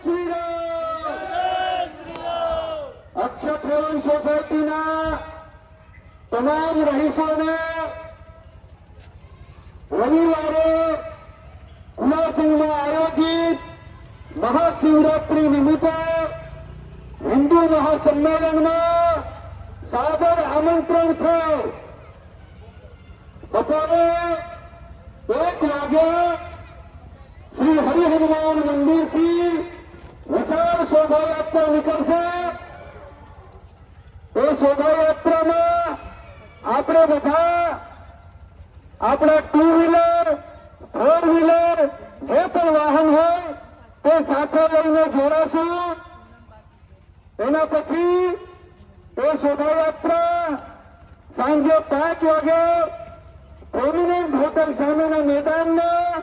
શ્રી રામ। અક્ષત ભવન સોસાયટીના તમામ રહીશોને રવિવારે ઉલ્લાસંગમાં આયોજિત મહાશિવરાત્રી નિમિત્તે હિન્દુ મહાસંમેલનમાં સાદર આમંત્રણ છે। બપોરે 1 વાગે શ્રી હરિહનુમાન મંદિરથી વિશાળ શોભાયાત્રા નીકળશે। એ શોભાયાત્રામાં આપણે બધા આપણા 2 વ્હીલર 4 વ્હીલર જે પણ વાહન હોય તે સાથે લઈને જોડાશું। એના પછી એ શોભાયાત્રા સાંજે 5 વાગે પ્રોમિનન્ટ હોટલ સામેના મેદાનમાં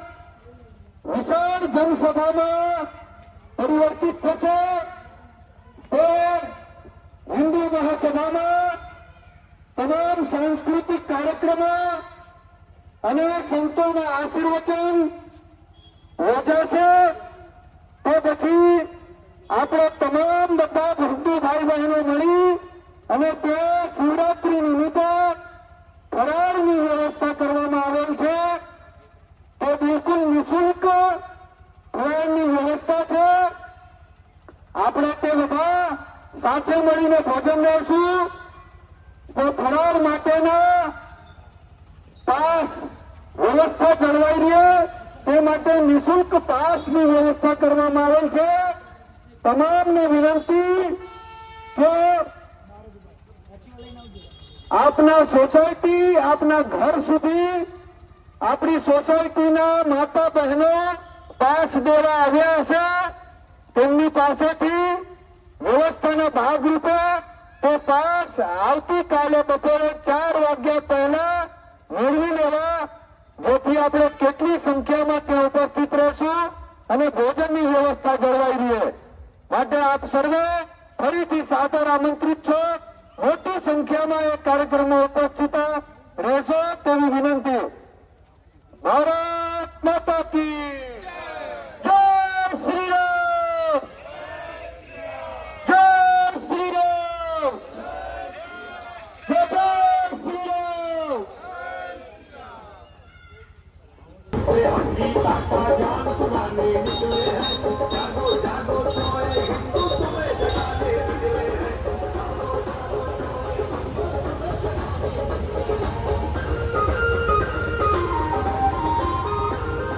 વિશાળ જનસભામાં પરિવર્તિત થશે। તે હિન્દુ મહાસભામાં તમામ સાંસ્કૃતિક કાર્યક્રમો અને સંતોના આશીર્વચન યોજાશે। તો પછી આપણે તમામ બધા હિન્દુ ભાઈ બહેનો મળી અને તે શિવરાત્રી નિમિત્તે ફરાળની વ્યવસ્થા કરવામાં આવેલ છે। તો બિલકુલ નિઃશુલ્ક ફરાળની વ્યવસ્થા છે। આપણે તે બધા સાથે મળીને ભોજન લેશું। તો ફરાળ માટેના પાસ વ્યવસ્થા જળવાઈ રહે તે માટે નિઃશુલ્ક પાસની વ્યવસ્થા કરવામાં આવેલ છે। તમામને વિનંતી કે આપના સોસાયટી આપના ઘર સુધી આપણી સોસાયટીના માતા બહેનો પાસ દેવા આવ્યા હશે। તેમની પાસેથી વ્યવસ્થાના ભાગરૂપે તે પાસ આવતીકાલે બપોરે 4 વાગ્યા પહેલા મેળવી લેવા, જેથી આપણે કેટલી સંખ્યામાં ત્યાં ઉપસ્થિત રહીશું અને ભોજનની વ્યવસ્થા જળવાઈ રહે। માટે આપ સર્વે ફરીથી સાદર આમંત્રિત છો। મોટી સંખ્યામાં એ કાર્યક્રમમાં ઉપસ્થિત રહેશો તેવી વિનંતી। ભારત માતા કી